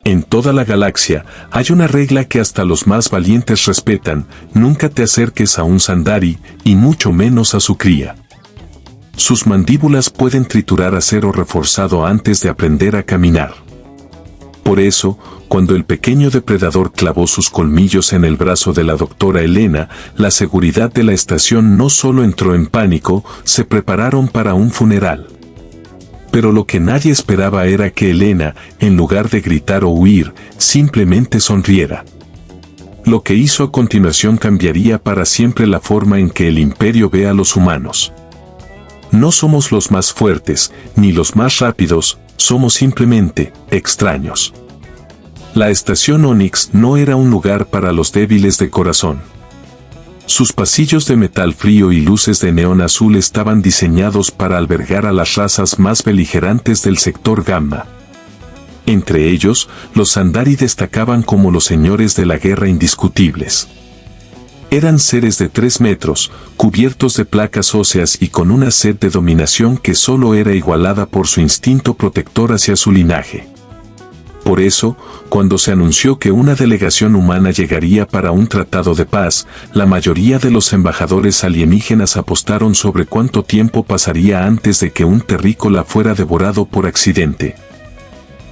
En toda la galaxia, hay una regla que hasta los más valientes respetan: nunca te acerques a un Sandari, y mucho menos a su cría. Sus mandíbulas pueden triturar acero reforzado antes de aprender a caminar. Por eso, cuando el pequeño depredador clavó sus colmillos en el brazo de la doctora Elena, la seguridad de la estación no solo entró en pánico, se prepararon para un funeral. Pero lo que nadie esperaba era que Elena, en lugar de gritar o huir, simplemente sonriera. Lo que hizo a continuación cambiaría para siempre la forma en que el Imperio ve a los humanos. No somos los más fuertes, ni los más rápidos, somos simplemente extraños. La estación Onyx no era un lugar para los débiles de corazón. Sus pasillos de metal frío y luces de neón azul estaban diseñados para albergar a las razas más beligerantes del sector Gamma. Entre ellos, los Sandari destacaban como los señores de la guerra indiscutibles. Eran seres de 3 metros, cubiertos de placas óseas y con una sed de dominación que solo era igualada por su instinto protector hacia su linaje. Por eso, cuando se anunció que una delegación humana llegaría para un tratado de paz, la mayoría de los embajadores alienígenas apostaron sobre cuánto tiempo pasaría antes de que un terrícola fuera devorado por accidente.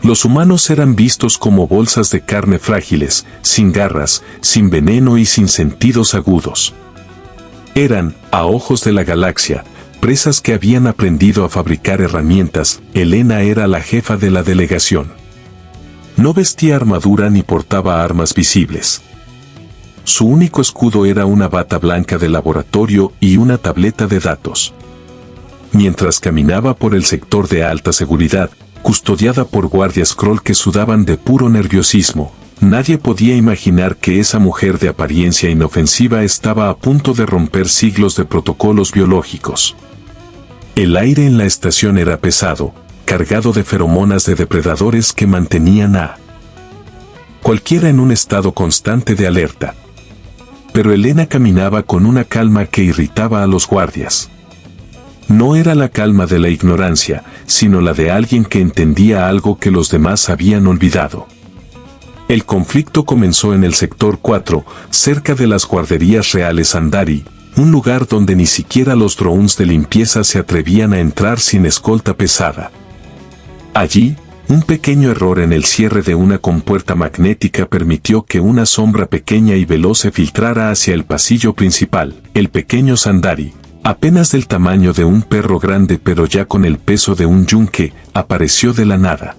Los humanos eran vistos como bolsas de carne frágiles, sin garras, sin veneno y sin sentidos agudos. Eran, a ojos de la galaxia, presas que habían aprendido a fabricar herramientas. Elena era la jefa de la delegación. No vestía armadura ni portaba armas visibles. Su único escudo era una bata blanca de laboratorio y una tableta de datos. Mientras caminaba por el sector de alta seguridad, custodiada por guardias Skrull que sudaban de puro nerviosismo, nadie podía imaginar que esa mujer de apariencia inofensiva estaba a punto de romper siglos de protocolos biológicos. El aire en la estación era pesado, cargado de feromonas de depredadores que mantenían a cualquiera en un estado constante de alerta. Pero Elena caminaba con una calma que irritaba a los guardias. No era la calma de la ignorancia, sino la de alguien que entendía algo que los demás habían olvidado. El conflicto comenzó en el sector 4, cerca de las guarderías reales Sandari, un lugar donde ni siquiera los drones de limpieza se atrevían a entrar sin escolta pesada. Allí, un pequeño error en el cierre de una compuerta magnética permitió que una sombra pequeña y veloz se filtrara hacia el pasillo principal. El pequeño Sandari, apenas del tamaño de un perro grande pero ya con el peso de un yunque, apareció de la nada.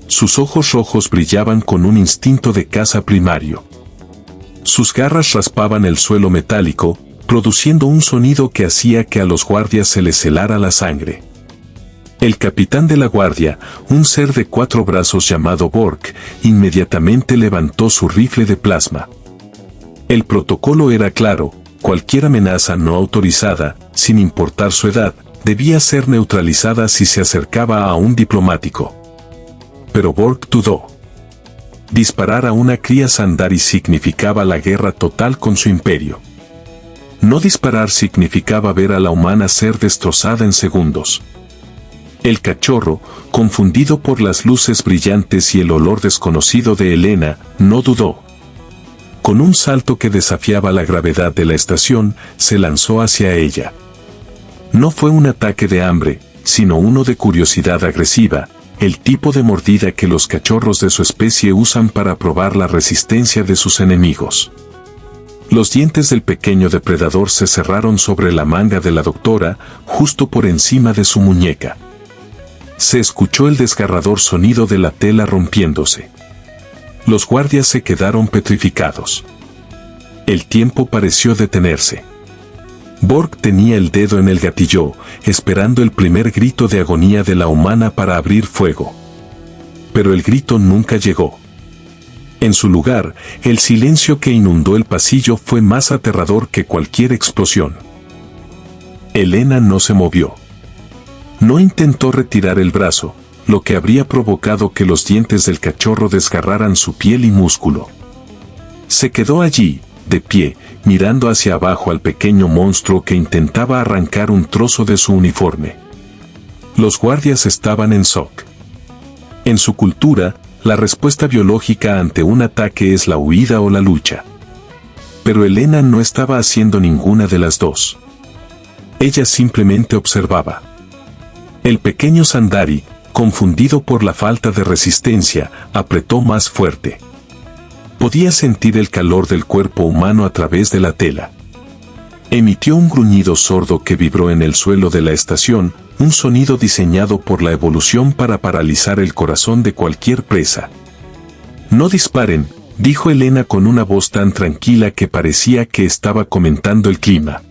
Sus ojos rojos brillaban con un instinto de caza primario. Sus garras raspaban el suelo metálico, produciendo un sonido que hacía que a los guardias se les helara la sangre. El capitán de la guardia, un ser de 4 brazos llamado Borg, inmediatamente levantó su rifle de plasma. El protocolo era claro: cualquier amenaza no autorizada, sin importar su edad, debía ser neutralizada si se acercaba a un diplomático. Pero Borg dudó. Disparar a una cría Sandari significaba la guerra total con su imperio. No disparar significaba ver a la humana ser destrozada en segundos. El cachorro, confundido por las luces brillantes y el olor desconocido de Elena, no dudó. Con un salto que desafiaba la gravedad de la estación, se lanzó hacia ella. No fue un ataque de hambre, sino uno de curiosidad agresiva, el tipo de mordida que los cachorros de su especie usan para probar la resistencia de sus enemigos. Los dientes del pequeño depredador se cerraron sobre la manga de la doctora, justo por encima de su muñeca. Se escuchó el desgarrador sonido de la tela rompiéndose. Los guardias se quedaron petrificados. El tiempo pareció detenerse. Borg tenía el dedo en el gatillo, esperando el primer grito de agonía de la humana para abrir fuego. Pero el grito nunca llegó. En su lugar, el silencio que inundó el pasillo fue más aterrador que cualquier explosión. Elena no se movió. No intentó retirar el brazo, lo que habría provocado que los dientes del cachorro desgarraran su piel y músculo. Se quedó allí, de pie, mirando hacia abajo al pequeño monstruo que intentaba arrancar un trozo de su uniforme. Los guardias estaban en shock. En su cultura, la respuesta biológica ante un ataque es la huida o la lucha. Pero Elena no estaba haciendo ninguna de las dos. Ella simplemente observaba. El pequeño Sandari, confundido por la falta de resistencia, apretó más fuerte. Podía sentir el calor del cuerpo humano a través de la tela. Emitió un gruñido sordo que vibró en el suelo de la estación, un sonido diseñado por la evolución para paralizar el corazón de cualquier presa. «No disparen», dijo Elena con una voz tan tranquila que parecía que estaba comentando el clima.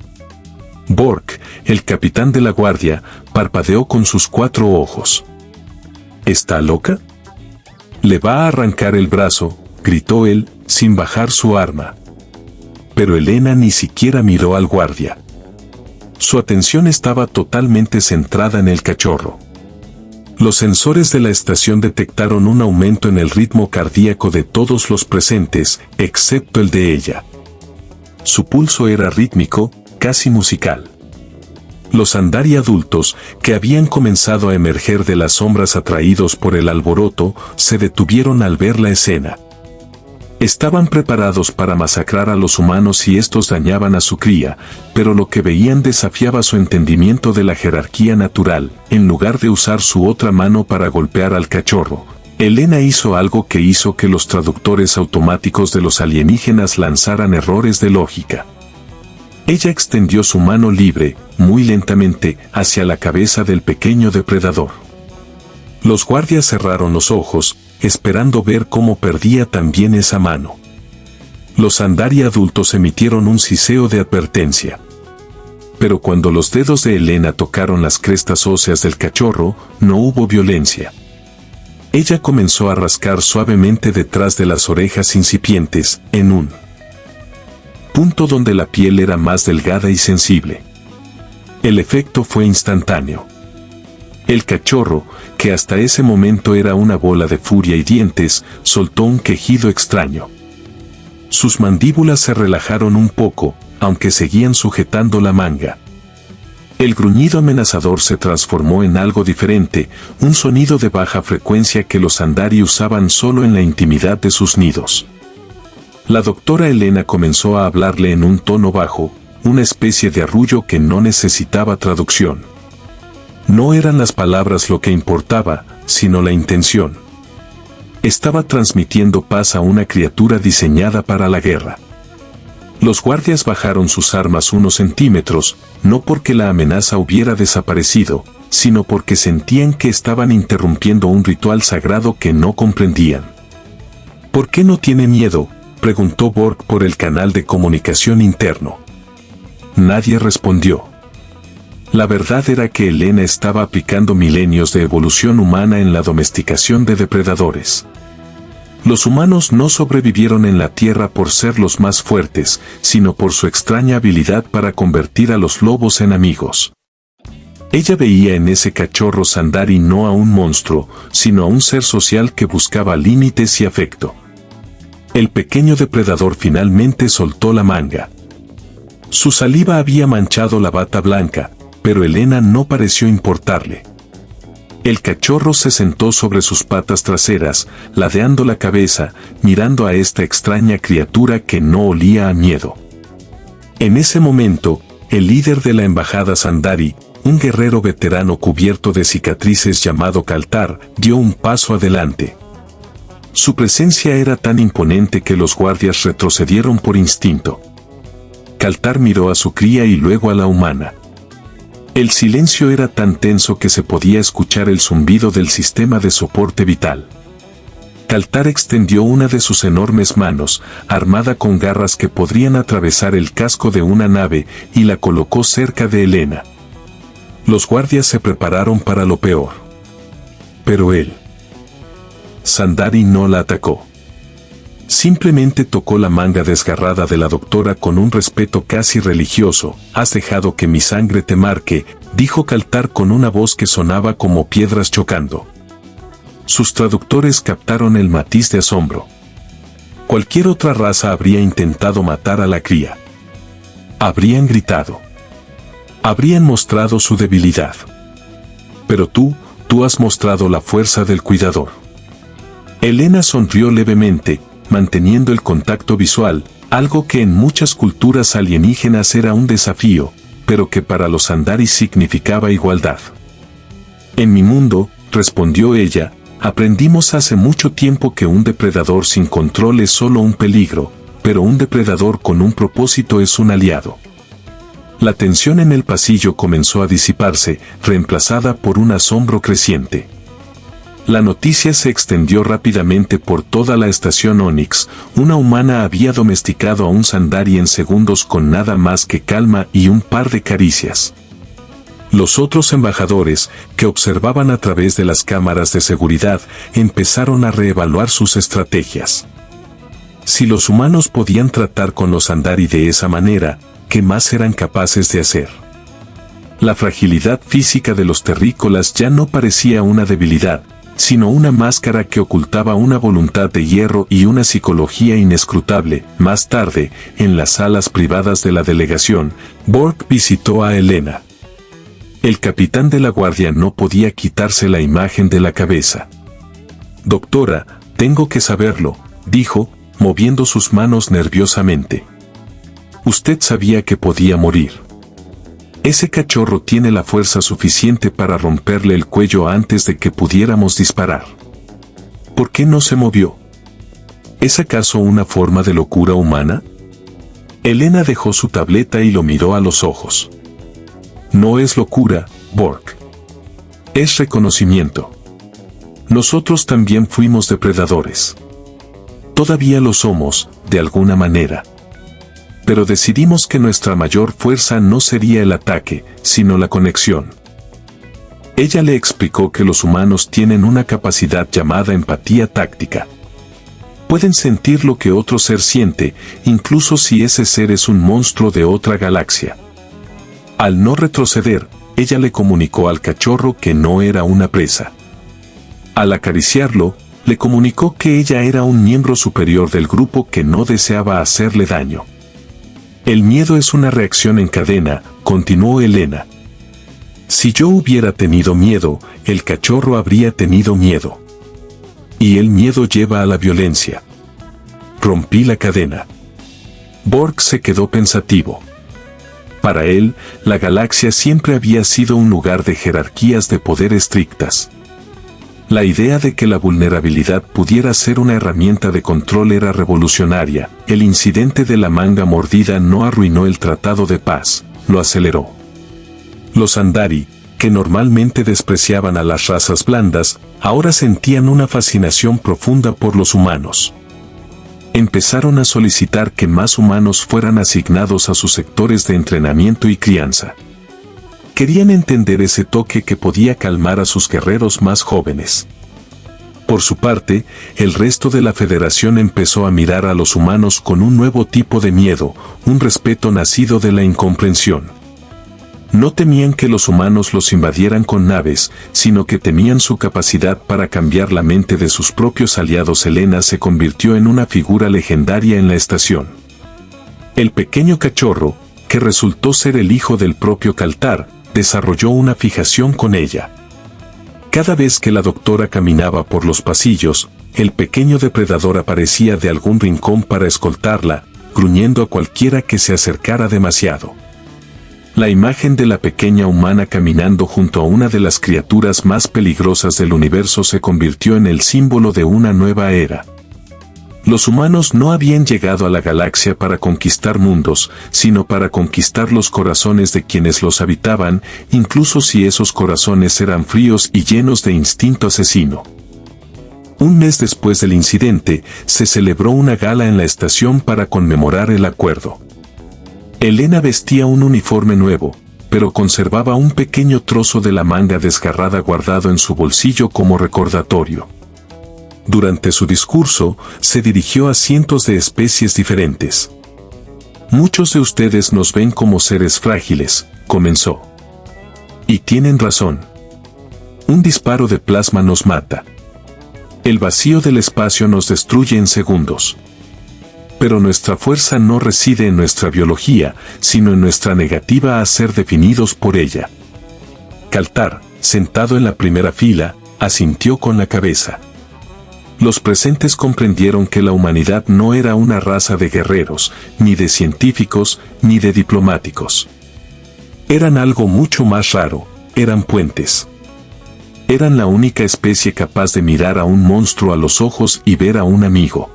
Bork, el capitán de la guardia, parpadeó con sus 4 ojos. ¿Está loca? «Le va a arrancar el brazo», gritó él, sin bajar su arma. Pero Elena ni siquiera miró al guardia. Su atención estaba totalmente centrada en el cachorro. Los sensores de la estación detectaron un aumento en el ritmo cardíaco de todos los presentes, excepto el de ella. Su pulso era rítmico, casi musical. Los Sandari adultos, que habían comenzado a emerger de las sombras atraídos por el alboroto, se detuvieron al ver la escena. Estaban preparados para masacrar a los humanos si estos dañaban a su cría, pero lo que veían desafiaba su entendimiento de la jerarquía natural. En lugar de usar su otra mano para golpear al cachorro, Elena hizo algo que hizo que los traductores automáticos de los alienígenas lanzaran errores de lógica. Ella extendió su mano libre, muy lentamente, hacia la cabeza del pequeño depredador. Los guardias cerraron los ojos, esperando ver cómo perdía también esa mano. Los Sandari adultos emitieron un siseo de advertencia. Pero cuando los dedos de Elena tocaron las crestas óseas del cachorro, no hubo violencia. Ella comenzó a rascar suavemente detrás de las orejas incipientes, en un punto donde la piel era más delgada y sensible. El efecto fue instantáneo. El cachorro, que hasta ese momento era una bola de furia y dientes, soltó un quejido extraño. Sus mandíbulas se relajaron un poco, aunque seguían sujetando la manga. El gruñido amenazador se transformó en algo diferente, un sonido de baja frecuencia que los Sandari usaban solo en la intimidad de sus nidos. La doctora Elena comenzó a hablarle en un tono bajo, una especie de arrullo que no necesitaba traducción. No eran las palabras lo que importaba, sino la intención. Estaba transmitiendo paz a una criatura diseñada para la guerra. Los guardias bajaron sus armas unos centímetros, no porque la amenaza hubiera desaparecido, sino porque sentían que estaban interrumpiendo un ritual sagrado que no comprendían. ¿Por qué no tiene miedo?, preguntó Bork por el canal de comunicación interno. Nadie respondió. La verdad era que Elena estaba aplicando milenios de evolución humana en la domesticación de depredadores. Los humanos no sobrevivieron en la Tierra por ser los más fuertes, sino por su extraña habilidad para convertir a los lobos en amigos. Ella veía en ese cachorro Sandari no a un monstruo, sino a un ser social que buscaba límites y afecto. El pequeño depredador finalmente soltó la manga. Su saliva había manchado la bata blanca, pero Elena no pareció importarle. El cachorro se sentó sobre sus patas traseras, ladeando la cabeza, mirando a esta extraña criatura que no olía a miedo. En ese momento, el líder de la embajada Sandari, un guerrero veterano cubierto de cicatrices llamado Kaltar, dio un paso adelante. Su presencia era tan imponente que los guardias retrocedieron por instinto. Kaltar miró a su cría y luego a la humana. El silencio era tan tenso que se podía escuchar el zumbido del sistema de soporte vital. Kaltar extendió una de sus enormes manos, armada con garras que podrían atravesar el casco de una nave, y la colocó cerca de Elena. Los guardias se prepararon para lo peor. Pero él, Sandari, no la atacó. Simplemente tocó la manga desgarrada de la doctora con un respeto casi religioso. «Has dejado que mi sangre te marque», dijo Kaltar con una voz que sonaba como piedras chocando. Sus traductores captaron el matiz de asombro. Cualquier otra raza habría intentado matar a la cría. Habrían gritado. Habrían mostrado su debilidad. Pero tú has mostrado la fuerza del cuidador. Elena sonrió levemente, manteniendo el contacto visual, algo que en muchas culturas alienígenas era un desafío, pero que para los Andari significaba igualdad. En mi mundo, respondió ella, aprendimos hace mucho tiempo que un depredador sin control es solo un peligro, pero un depredador con un propósito es un aliado. La tensión en el pasillo comenzó a disiparse, reemplazada por un asombro creciente. La noticia se extendió rápidamente por toda la estación Onyx. Una humana había domesticado a un Sandari en segundos con nada más que calma y un par de caricias. Los otros embajadores, que observaban a través de las cámaras de seguridad, empezaron a reevaluar sus estrategias. Si los humanos podían tratar con los Sandari de esa manera, ¿qué más eran capaces de hacer? La fragilidad física de los terrícolas ya no parecía una debilidad, sino una máscara que ocultaba una voluntad de hierro y una psicología inescrutable. Más tarde, en las salas privadas de la delegación, Borg visitó a Elena. El capitán de la guardia no podía quitarse la imagen de la cabeza. «Doctora, tengo que saberlo», dijo, moviendo sus manos nerviosamente. «Usted sabía que podía morir. Ese cachorro tiene la fuerza suficiente para romperle el cuello antes de que pudiéramos disparar. ¿Por qué no se movió? ¿Es acaso una forma de locura humana?» Elena dejó su tableta y lo miró a los ojos. «No es locura, Borg. Es reconocimiento. Nosotros también fuimos depredadores. Todavía lo somos, de alguna manera. Pero decidimos que nuestra mayor fuerza no sería el ataque, sino la conexión». Ella le explicó que los humanos tienen una capacidad llamada empatía táctica. Pueden sentir lo que otro ser siente, incluso si ese ser es un monstruo de otra galaxia. Al no retroceder, ella le comunicó al cachorro que no era una presa. Al acariciarlo, le comunicó que ella era un miembro superior del grupo que no deseaba hacerle daño. «El miedo es una reacción en cadena», continuó Elena. «Si yo hubiera tenido miedo, el cachorro habría tenido miedo. Y el miedo lleva a la violencia. Rompí la cadena». Borg se quedó pensativo. Para él, la galaxia siempre había sido un lugar de jerarquías de poder estrictas. La idea de que la vulnerabilidad pudiera ser una herramienta de control era revolucionaria. El incidente de la manga mordida no arruinó el tratado de paz, lo aceleró. Los Andari, que normalmente despreciaban a las razas blandas, ahora sentían una fascinación profunda por los humanos. Empezaron a solicitar que más humanos fueran asignados a sus sectores de entrenamiento y crianza. Querían entender ese toque que podía calmar a sus guerreros más jóvenes. Por su parte, el resto de la Federación empezó a mirar a los humanos con un nuevo tipo de miedo, un respeto nacido de la incomprensión. No temían que los humanos los invadieran con naves, sino que temían su capacidad para cambiar la mente de sus propios aliados. Elena se convirtió en una figura legendaria en la estación. El pequeño cachorro, que resultó ser el hijo del propio Kaltar, desarrolló una fijación con ella. Cada vez que la doctora caminaba por los pasillos, el pequeño depredador aparecía de algún rincón para escoltarla, gruñendo a cualquiera que se acercara demasiado. La imagen de la pequeña humana caminando junto a una de las criaturas más peligrosas del universo se convirtió en el símbolo de una nueva era. Los humanos no habían llegado a la galaxia para conquistar mundos, sino para conquistar los corazones de quienes los habitaban, incluso si esos corazones eran fríos y llenos de instinto asesino. Un mes después del incidente, se celebró una gala en la estación para conmemorar el acuerdo. Elena vestía un uniforme nuevo, pero conservaba un pequeño trozo de la manga desgarrada guardado en su bolsillo como recordatorio. Durante su discurso, se dirigió a cientos de especies diferentes. «Muchos de ustedes nos ven como seres frágiles», comenzó. «Y tienen razón. Un disparo de plasma nos mata. El vacío del espacio nos destruye en segundos. Pero nuestra fuerza no reside en nuestra biología, sino en nuestra negativa a ser definidos por ella». Kaltar, sentado en la primera fila, asintió con la cabeza. Los presentes comprendieron que la humanidad no era una raza de guerreros, ni de científicos, ni de diplomáticos. Eran algo mucho más raro, eran puentes. Eran la única especie capaz de mirar a un monstruo a los ojos y ver a un amigo.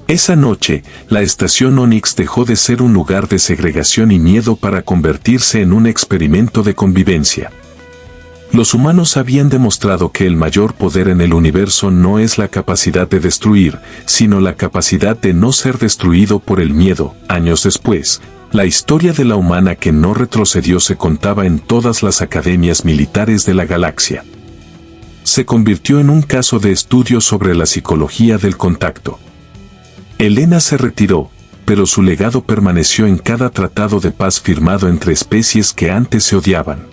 Esa noche, la estación Onyx dejó de ser un lugar de segregación y miedo para convertirse en un experimento de convivencia. Los humanos habían demostrado que el mayor poder en el universo no es la capacidad de destruir, sino la capacidad de no ser destruido por el miedo. Años después, la historia de la humana que no retrocedió se contaba en todas las academias militares de la galaxia. Se convirtió en un caso de estudio sobre la psicología del contacto. Elena se retiró, pero su legado permaneció en cada tratado de paz firmado entre especies que antes se odiaban.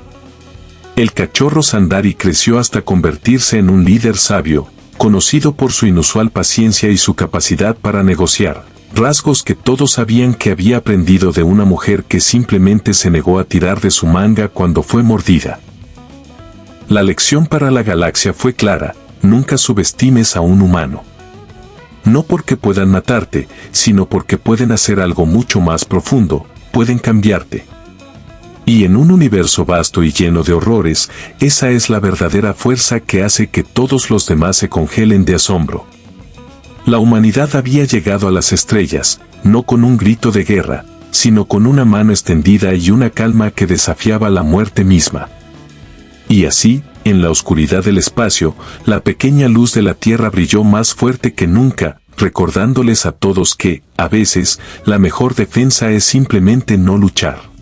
El cachorro Sandari creció hasta convertirse en un líder sabio, conocido por su inusual paciencia y su capacidad para negociar, rasgos que todos sabían que había aprendido de una mujer que simplemente se negó a tirar de su manga cuando fue mordida. La lección para la galaxia fue clara: nunca subestimes a un humano. No porque puedan matarte, sino porque pueden hacer algo mucho más profundo, pueden cambiarte. Y en un universo vasto y lleno de horrores, esa es la verdadera fuerza que hace que todos los demás se congelen de asombro. La humanidad había llegado a las estrellas, no con un grito de guerra, sino con una mano extendida y una calma que desafiaba la muerte misma. Y así, en la oscuridad del espacio, la pequeña luz de la Tierra brilló más fuerte que nunca, recordándoles a todos que, a veces, la mejor defensa es simplemente no luchar.